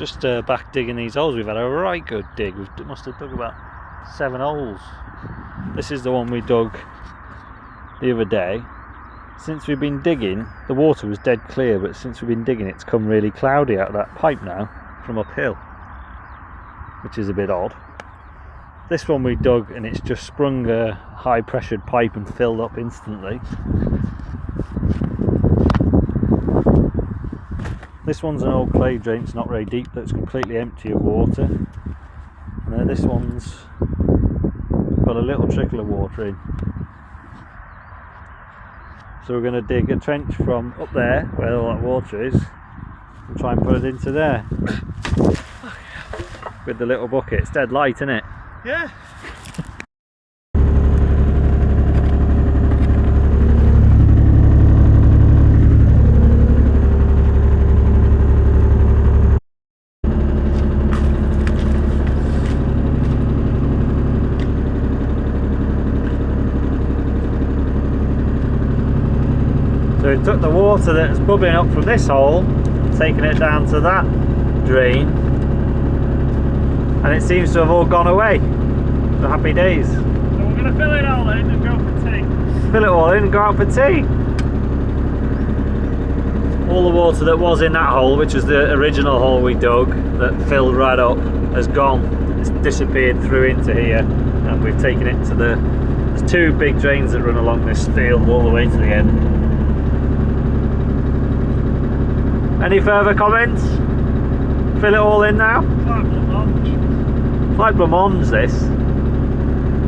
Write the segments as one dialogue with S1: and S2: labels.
S1: just back digging these holes. We've had a right good dig. We must have dug about 7 holes. This is the one we dug the other day. Since we've been digging, the water was dead clear, but since we've been digging, it's come really cloudy out of that pipe now from uphill, which is a bit odd. This one we dug and it's just sprung a high pressured pipe and filled up instantly. This one's an old clay drain, it's not very deep, but it's completely empty of water. And then this one's got a little trickle of water in. So we're going to dig a trench from up there, where all that water is, and try and put it into there. With the little bucket. It's dead light, isn't it?
S2: Yeah.
S1: So it took the water that's bubbling up from this hole, taking it down to that drain, and it seems to have all gone away. The happy days.
S2: So we're going to fill it all in and go for tea.
S1: Fill it all in and go out for tea. All the water that was in that hole, which was the original hole we dug, that filled right up, has gone. It's disappeared through into here, and we've taken it to there's 2 big drains that run along this field all the way to the end. Any further comments? Fill it all in now? Like blancmange, this.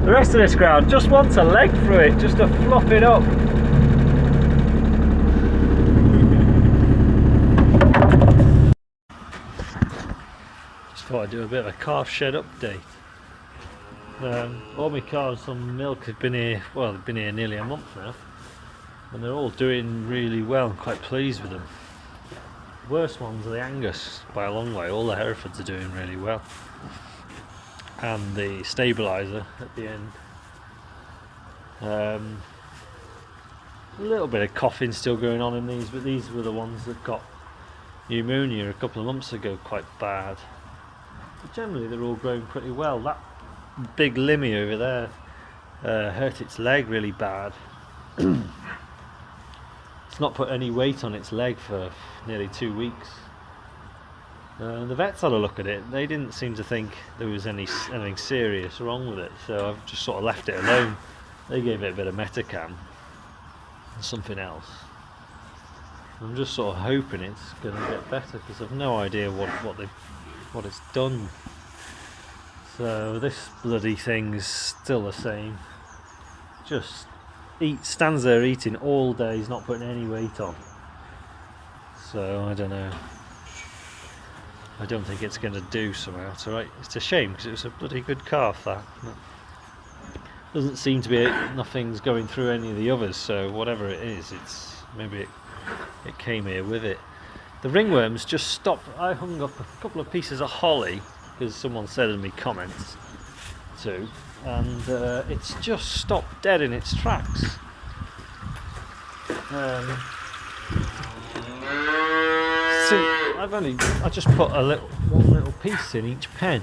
S1: The rest of this crowd just wants a leg through it, just to flop it up. Just thought I'd do a bit of a calf shed update. All my calves on milk have been here, well, they've been here nearly a month now, and they're all doing really well. I'm quite pleased with them. The worst ones are the Angus by a long way. All the Herefords are doing really well, and the stabiliser at the end. A little bit of coughing still going on in these, but these were the ones that got pneumonia a couple of months ago, quite bad. But generally they're all growing pretty well. That big Limmy over there hurt its leg really bad. It's not put any weight on its leg for nearly 2 weeks. The vets had a look at it. They didn't seem to think there was anything serious wrong with it, so I've just sort of left it alone. They gave it a bit of Metacam and something else. I'm just sort of hoping it's going to get better, because I've no idea what it's done. So this bloody thing's still the same. Just stands there eating all day. He's not putting any weight on. So I don't know. I don't think it's going to do somehow. It's alright. It's a shame, because it was a bloody good calf, that. Doesn't seem to be nothing's going through any of the others. So whatever it is, maybe it came here with it. The ringworms just stopped. I hung up a couple of pieces of holly, because someone said in me comments too, and it's just stopped dead in its tracks. I just put one little piece in each pen,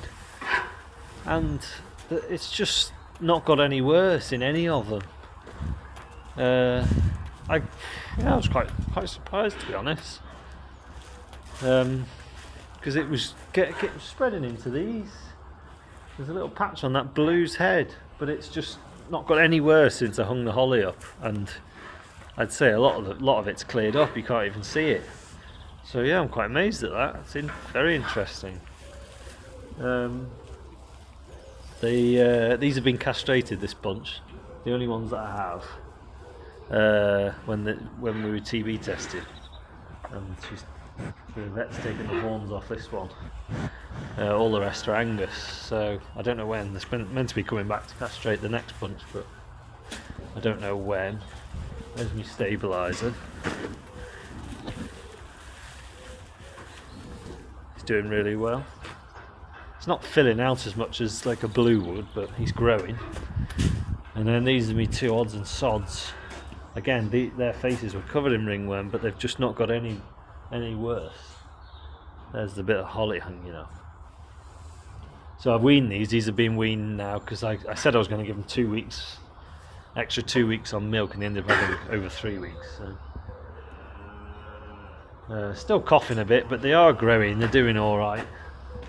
S1: and it's just not got any worse in any of them. I was quite surprised, to be honest, because it was spreading into these. There's a little patch on that blue's head, but it's just not got any worse since I hung the holly up, and I'd say a lot of it's cleared up. You can't even see it. So yeah, I'm quite amazed at that. It's very interesting. These have been castrated, this bunch, the only ones that I have, when we were TB tested, and the vet's taken the horns off this one. All the rest are Angus, so I don't know when. They're meant to be coming back to castrate the next bunch, but I don't know when. There's my stabiliser. He's doing really well. It's not filling out as much as like a blue would, but he's growing. And then these are my 2 odds and sods. Again, their faces were covered in ringworm, but they've just not got any worse. There's the bit of holly hanging off. So I've weaned these have been weaned now because I said I was going to give them 2 weeks, extra 2 weeks on milk, and they ended up having over 3 weeks. So. Still coughing a bit, but they are growing, they're doing alright.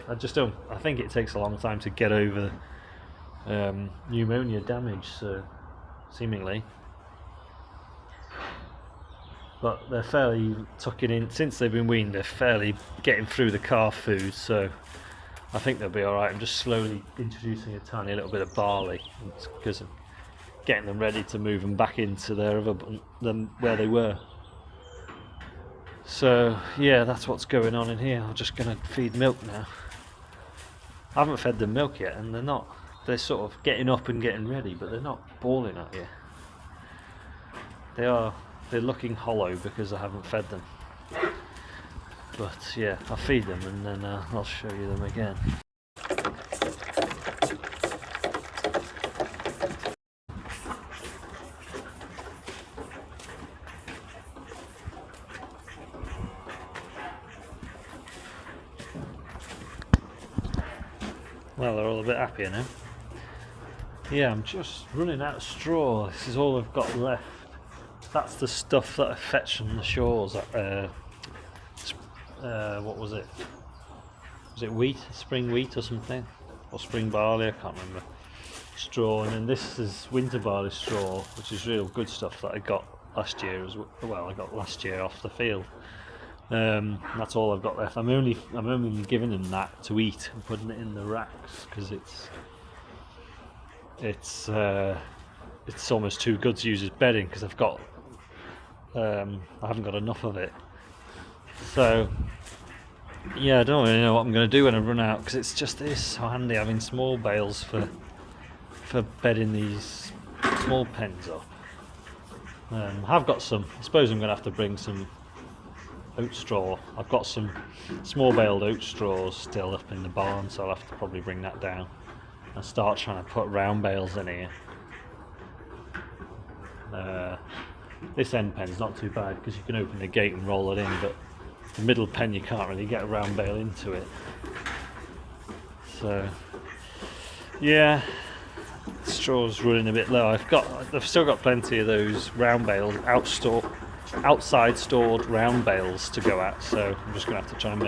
S1: I think it takes a long time to get over pneumonia damage, so seemingly. But they're fairly tucking in, since they've been weaned, they're fairly getting through the calf food, so I think they'll be alright. I'm just slowly introducing a tiny little bit of barley because of getting them ready to move them back into where they were. So yeah, that's what's going on in here. I'm just going to feed milk now. I haven't fed them milk yet, and they're sort of getting up and getting ready, but they're not bawling at you. They're looking hollow because I haven't fed them. But yeah, I'll feed them and then I'll show you them again. Well, they're all a bit happier now. Yeah, I'm just running out of straw. This is all I've got left. That's the stuff that I fetched from the shores. What was it? Was it wheat? Spring wheat or something? Or spring barley? I can't remember. Straw, and then this is winter barley straw, which is real good stuff that I got last year as well. I got last year off the field. That's all I've got left. I'm only giving them that to eat and putting it in the racks because it's almost too good to use as bedding because I haven't got enough of it. So yeah, I don't really know what I'm going to do when I run out, because it's just so handy having small bales for bedding these small pens up. I've got some. I suppose I'm going to have to bring some oat straw. I've got some small baled oat straws still up in the barn, so I'll have to probably bring that down and start trying to put round bales in here. This end pen's not too bad because you can open the gate and roll it in, but the middle pen you can't really get a round bale into it. So yeah, straw's running a bit low. I've still got plenty of those round bales outside stored round bales to go at, so I'm just gonna have to try and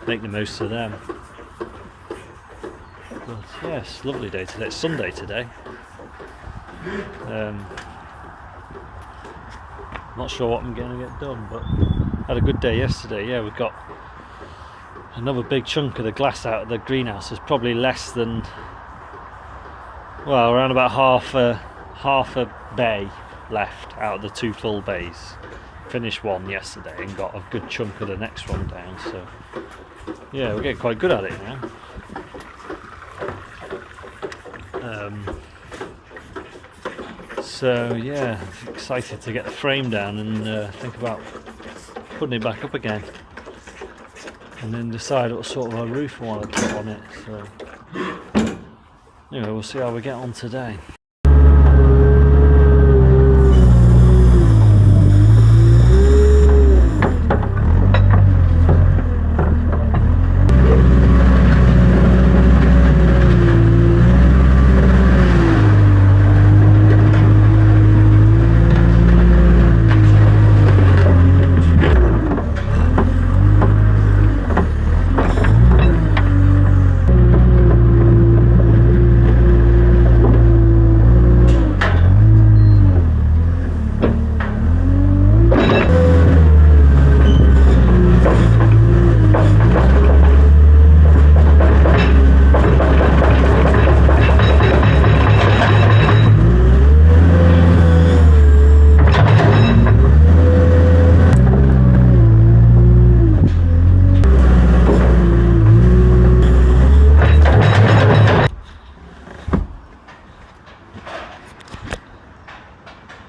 S1: make the most of them. But yes, lovely day today. It's Sunday today. Not sure what I'm going to get done, but had a good day yesterday. Yeah, we've got another big chunk of the glass out of the greenhouse. There's probably less than, well, around about half a bay left out of the 2 full bays. Finished one yesterday and got a good chunk of the next one down. So yeah, we're getting quite good at it now. So yeah, excited to get the frame down and think about putting it back up again, and then decide what sort of a roof I want to put on it. So anyway, we'll see how we get on today.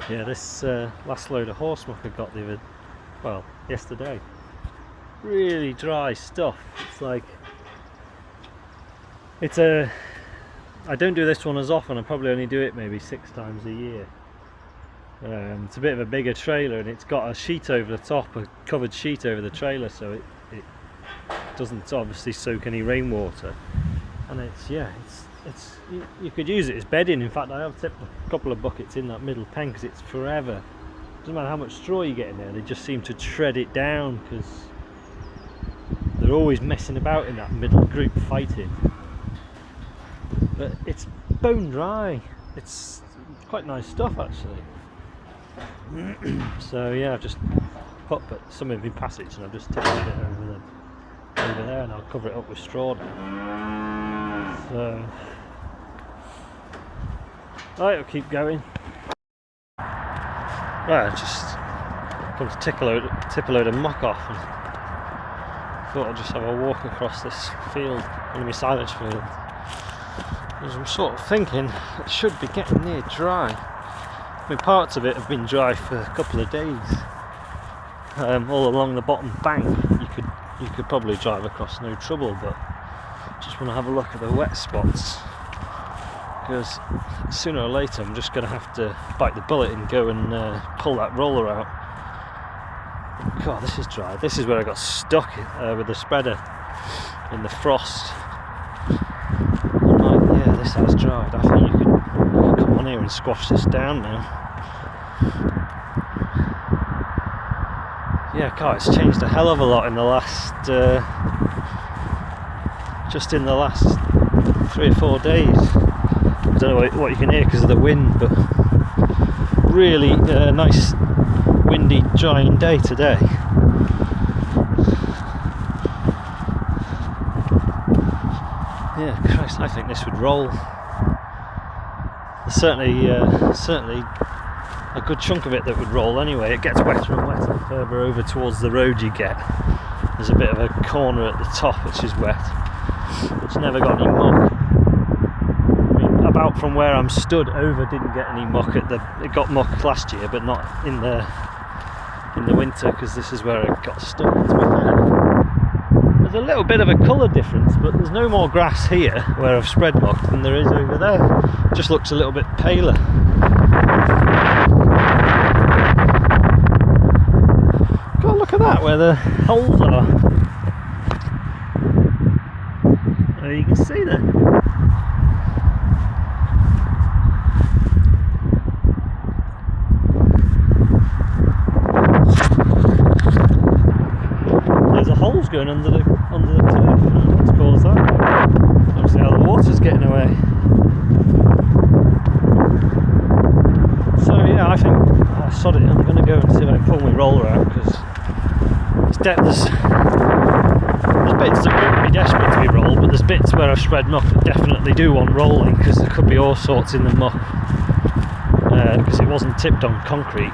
S1: Yeah, this last load of horse muck I got yesterday. Really dry stuff. It's like, I don't do this one as often. I probably only do it maybe 6 times a year. It's a bit of a bigger trailer, and it's got a sheet over the top, a covered sheet over the trailer, so doesn't obviously soak any rainwater, and you could use it as bedding. In fact, I have tipped a couple of buckets in that middle pen because it's forever. Doesn't matter how much straw you get in there, they just seem to tread it down because they're always messing about in that middle group fighting. But it's bone dry. It's quite nice stuff actually. So yeah, I've just put some in my passage and I've just tipped it over there, and I'll cover it up with straw now. So right, I'll keep going. Right, I just come to tip a load of muck off, and thought I'd just have a walk across this field, one of my silage fields. As I'm sort of thinking it should be getting near dry. I mean, parts of it have been dry for a couple of days. All along the bottom bank, you could probably drive across no trouble, but just want to have a look at the wet spots, because sooner or later I'm just going to have to bite the bullet and go and pull that roller out. God, this is dry. This is where I got stuck with the spreader in the frost. I'm like, yeah, this has dried. I think you could come on here and squash this down now. Yeah, God, it's changed a hell of a lot in the last, just in the last 3 or 4 days. I don't know what you can hear because of the wind, but really nice windy, drying day today. Yeah, Christ, I think this would roll. There's certainly a good chunk of it that would roll anyway. It gets wetter and wetter the further over towards the road you get. There's a bit of a corner at the top which is wet. It's never got any muck. I mean, about from where I'm stood over didn't get any muck. It got muck last year, but not in the winter, because this is where it got stuck. To be fair, there's a little bit of a colour difference, but there's no more grass here where I've spread muck than there is over there. It just looks a little bit paler. God, look at that, where the holes are. There you can see that. There's a holes going under the turf. What's caused that? Obviously how the water's getting away. So yeah, I think sod it. I'm going to go and see if I can pull my roller out, because there's bits that won't be desperate to be rolled, but there's bits where I've spread muck that definitely do want rolling, because there could be all sorts in the muck, because it wasn't tipped on concrete.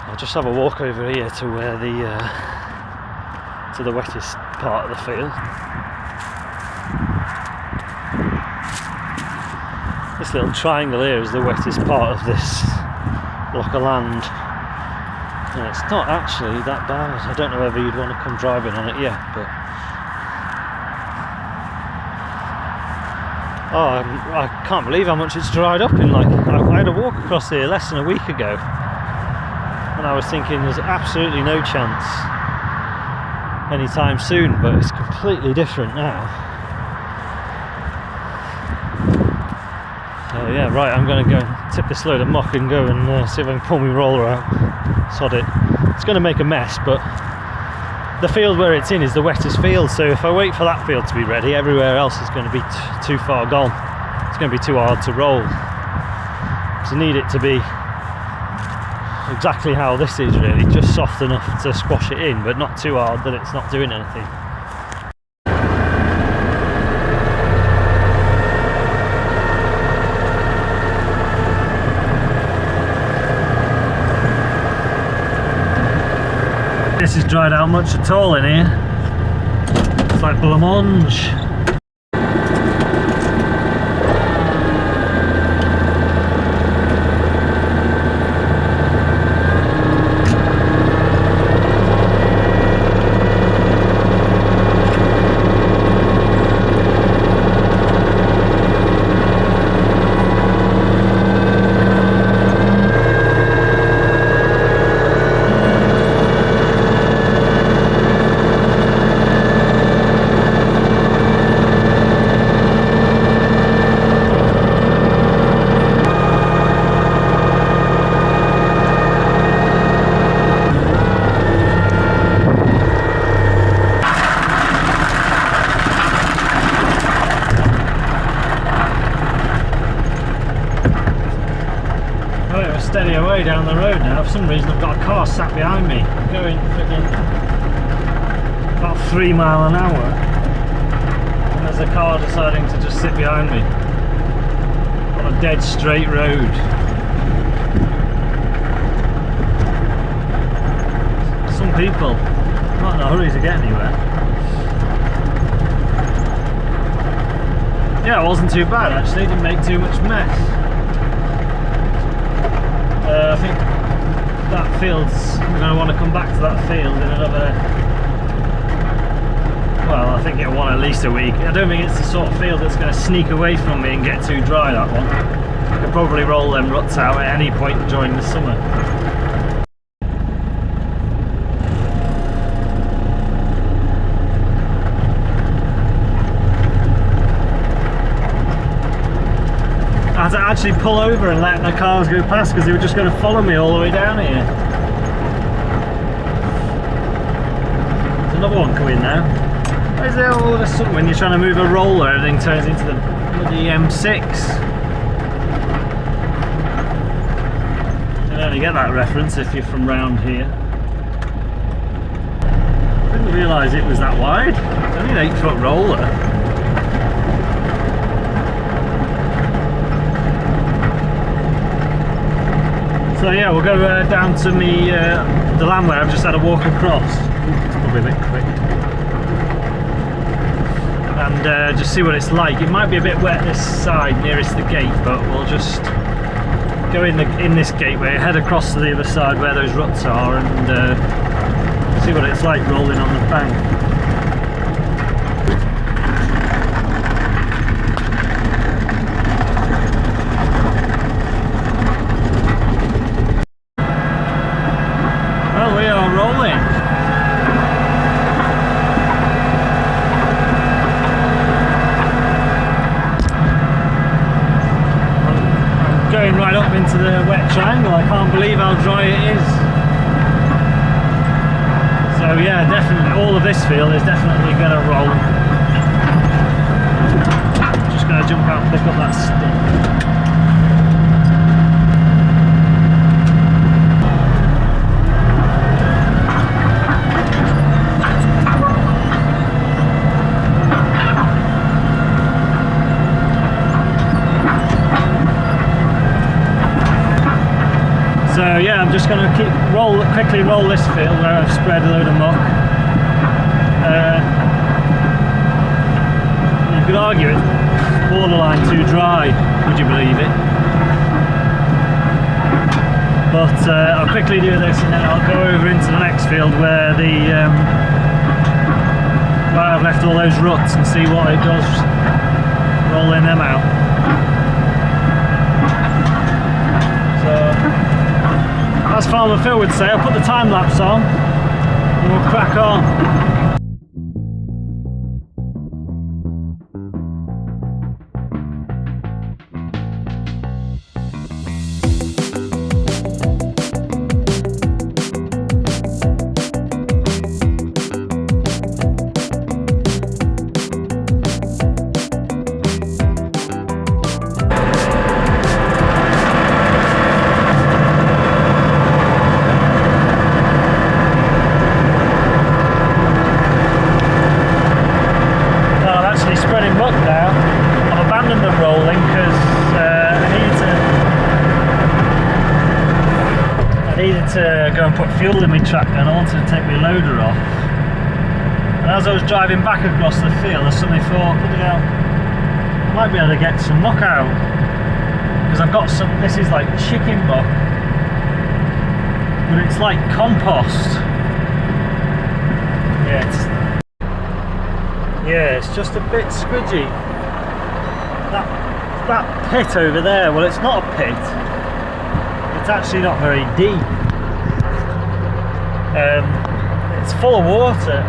S1: I'll just have a walk over here to where to the wettest part of the field. This little triangle here is the wettest part of this block of land. And it's not actually that bad. I don't know whether you'd want to come driving on it yet, but I can't believe how much it's dried up in. Like, I had a walk across here less than a week ago, and I was thinking there's absolutely no chance anytime soon, but it's completely different now. So yeah, right, I'm going to go and tip this load of muck and go and see if I can pull my roller out. Sod it. It's going to make a mess, but the field where it's in is the wettest field, so if I wait for that field to be ready, everywhere else is going to be too far gone. It's going to be too hard to roll. So I need it to be exactly how this is, really, just soft enough to squash it in, but not too hard that it's not doing anything. This is dried out much at all in here. It's like blancmange.
S2: down the road now. For some reason I've got a car sat behind me going friggin' about 3 miles an hour, and there's a car deciding to just sit behind me on a dead straight road. Some people not in a hurry to get anywhere. Yeah, it wasn't too bad actually, didn't make too much mess. I think that field's, I'm going to want to come back to that field in another, well, I think it'll want at least a week. I don't think it's the sort of field that's going to sneak away from me and get too dry, that one. I could probably roll them ruts out at any point during the summer. I had to actually pull over and let the cars go past because they were just going to follow me all the way down here. There's another one coming now. Why is there all of a sudden when you're trying to move a roller, everything turns into the bloody M6? You only get that reference if you're from round here. I didn't realise it was that wide. It's only an 8-foot roller. So yeah, we'll go down to me the land where I've just had a walk across. It's probably a bit quick. And just see what it's like. It might be a bit wet this side nearest the gate, but we'll just go in this gateway, head across to the other side where those ruts are, and see what it's like rolling on the bank. Right up into the wet triangle. I can't believe how dry it is. So yeah, definitely all of this field is definitely going to roll. Just going to jump out and pick up that stick. So yeah, I'm just going to quickly roll this field where I've spread a load of muck. You could argue it's borderline too dry, would you believe it? But I'll quickly do this and then I'll go over into the next field where where I've left all those ruts and see what it does rolling them out. As Farmer Phil would say, I'll put the time lapse on and we'll crack on. To go and put fuel in my tractor and I wanted to take my loader off, and as I was driving back across the field I suddenly thought, bloody hell, I might be able to get some muck out because I've got some, this is like chicken muck but it's like compost. Yeah, it's just a bit squidgy. That pit over there, well it's not a pit, it's actually not very deep. It's full of water.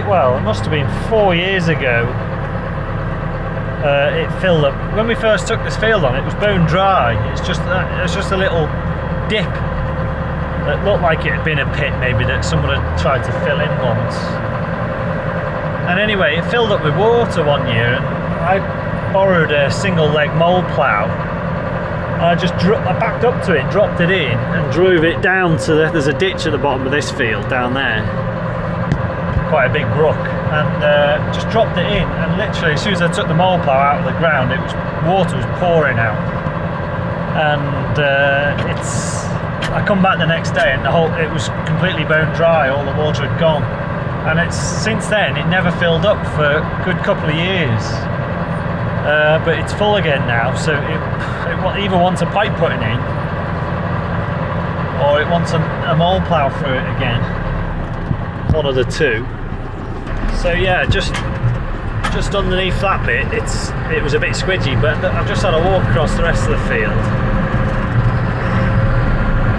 S2: Well, it must have been 4 years ago. It filled up. When we first took this field on, it was bone dry. It's just a little dip that looked like it had been a pit, maybe that someone had tried to fill in once. And anyway, it filled up with water one year, and I borrowed a single leg mole plough I backed up to it, dropped it in, and drove it down to there's a ditch at the bottom of this field down there, quite a big brook, and just dropped it in, and literally as soon as I took the mole plough out of the ground, water was pouring out, and I come back the next day and it was completely bone dry, all the water had gone, and since then it never filled up for a good couple of years. But it's full again now, so it either wants a pipe putting in, or it wants a mole plough through it again. One of the two. So yeah, just underneath that bit, it was a bit squidgy, but I've just had a walk across the rest of the field,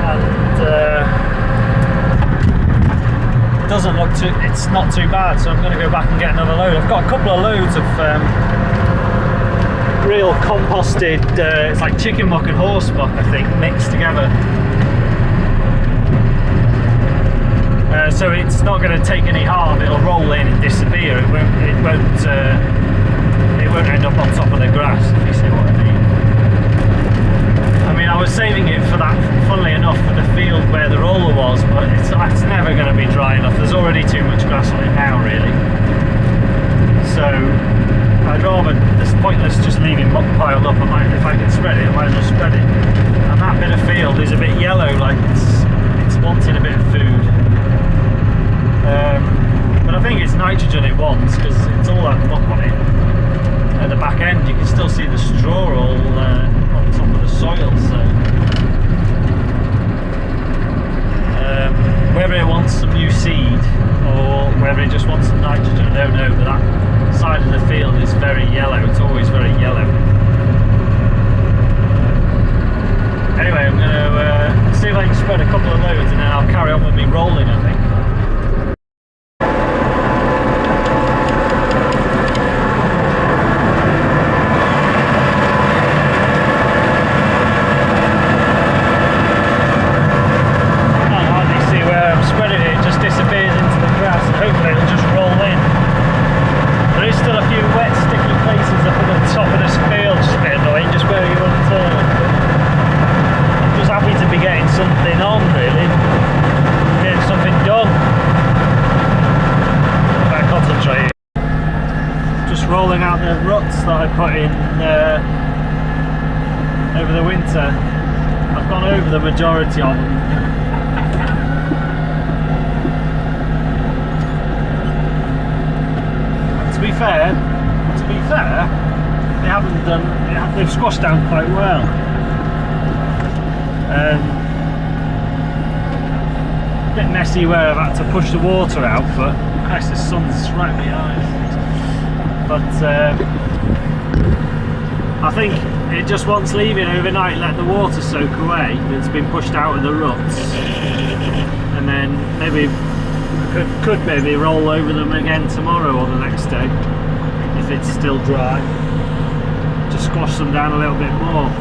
S2: and it doesn't look it's not too bad. So I'm going to go back and get another load. I've got a couple of loads of real composted, it's like chicken muck and horse muck, I think, mixed together. So it's not going to take any harm. It'll roll in and disappear. It won't end up on top of the grass, if you see what I mean. I mean, I was saving it for that, funnily enough, for the field where the roller was, but it's never going to be dry enough. There's already too much grass on it now, really. So I'd rather, it's pointless just leaving muck piled up. If I can spread it, I might as well spread it. And that bit of field is a bit yellow, like it's wanting a bit of food. But I think it's nitrogen it wants, because it's all that muck on it. At the back end, you can still see the straw all on top of the soil. So whether it wants some new seed or whether it just wants some nitrogen, I don't know. But that side of the field is very yellow. It's always very yellow. Anyway, I'm going to see if I can spread a couple of loads, and then I'll carry on with me rolling, I think. Rolling out the ruts that I put in over the winter. I've gone over the majority of them. To be fair, they haven't done. They've squashed down quite well. A bit messy where I've had to push the water out, but Christ, the sun's right in my eyes. But I think it just wants leaving overnight, let the water soak away. It's been pushed out of the ruts, and then maybe could maybe roll over them again tomorrow or the next day if it's still dry. Just squash them down a little bit more.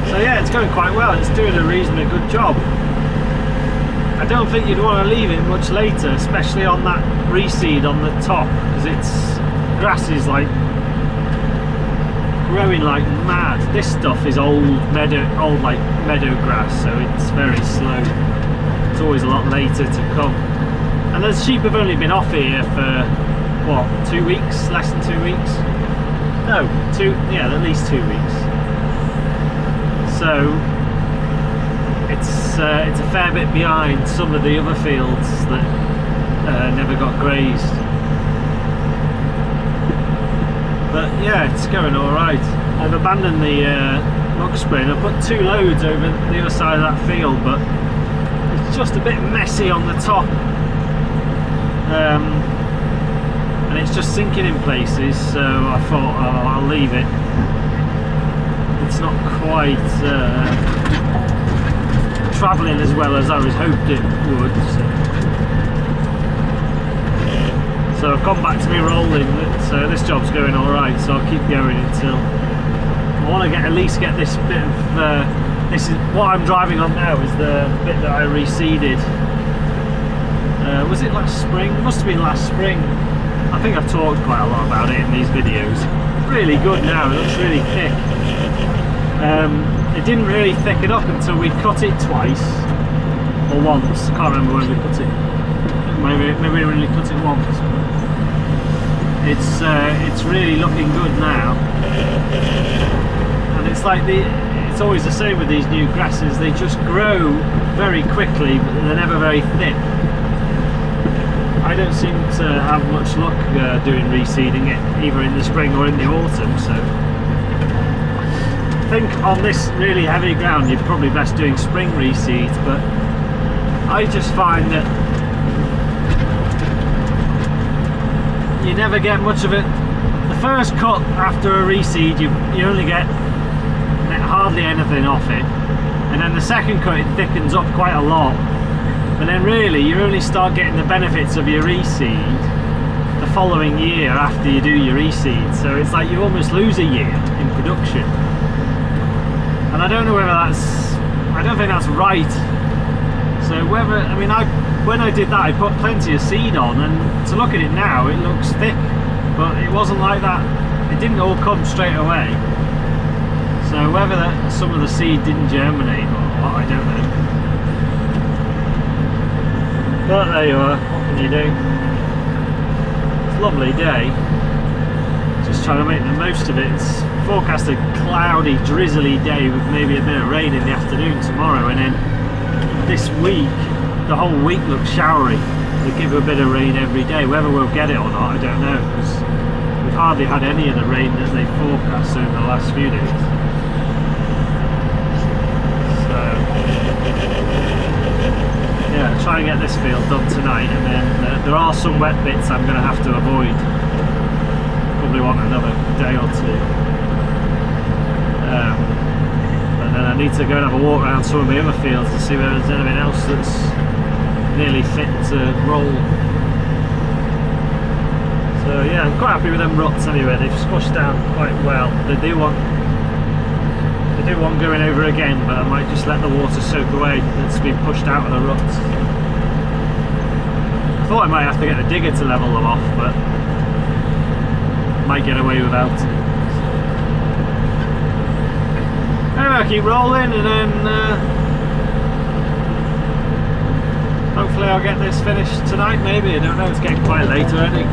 S2: So yeah, it's going quite well. It's doing a reasonably good job. I don't think you'd want to leave it much later, especially on that reseed on the top, because grass is like growing like mad. This stuff is old meadow grass, so it's very slow. It's always a lot later to come. And the sheep have only been off here for what, 2 weeks? Less than 2 weeks? No, at least 2 weeks. So it's a fair bit behind some of the other fields that never got grazed. But yeah, it's going alright. I've abandoned the muck spraying. I put 2 loads over the other side of that field, but it's just a bit messy on the top. And it's just sinking in places, so I thought, oh, I'll leave it. It's not quite travelling as well as I was hoped it would. So I've gone back to me rolling, so this job's going alright, so I'll keep going until I want to at least get this bit of this is what I'm driving on now, is the bit that I reseeded. Was it last spring? It must have been last spring. I think I've talked quite a lot about it in these videos. really good now. It looks really thick. It didn't really thicken up until we cut it twice or once. I can't remember when we cut it. Maybe we only cut it once. It's really looking good now, and it's like it's always the same with these new grasses. They just grow very quickly, but they're never very thick. I don't seem to have much luck doing reseeding it, either in the spring or in the autumn. So I think on this really heavy ground, you're probably best doing spring reseed. But I just find that you never get much of it. The first cut after a reseed, you only get hardly anything off it, and then the second cut it thickens up quite a lot, but then really you only start getting the benefits of your reseed the following year after you do your reseed. So it's like you almost lose a year in production, and I don't know whether I don't think that's right. So whether, I mean, when I did that, I put plenty of seed on, and to look at it now, it looks thick, but it wasn't like that. It didn't all come straight away. So whether some of the seed didn't germinate or what, I don't know. But there you are. What can you do? It's a lovely day. Just trying to make the most of it. It's forecast a cloudy, drizzly day with maybe a bit of rain in the afternoon tomorrow, and then this week, the whole week looks showery. They give a bit of rain every day. Whether we'll get it or not, I don't know, because we've hardly had any of the rain that they forecast over the last few days. So yeah, try and get this field done tonight, and then there are some wet bits I'm going to have to avoid. Probably want another day or two. And then I need to go and have a walk around some of the other fields to see whether there's anything else that's nearly fit to roll. So yeah, I'm quite happy with them ruts anyway. They've squashed down quite well. They do want going over again, but I might just let the water soak away that's been pushed out of the ruts. I thought I might have to get the digger to level them off, but might get away without it. Anyway, I'll keep rolling, and then hopefully I'll get this finished tonight, maybe. I don't know, it's getting quite late already.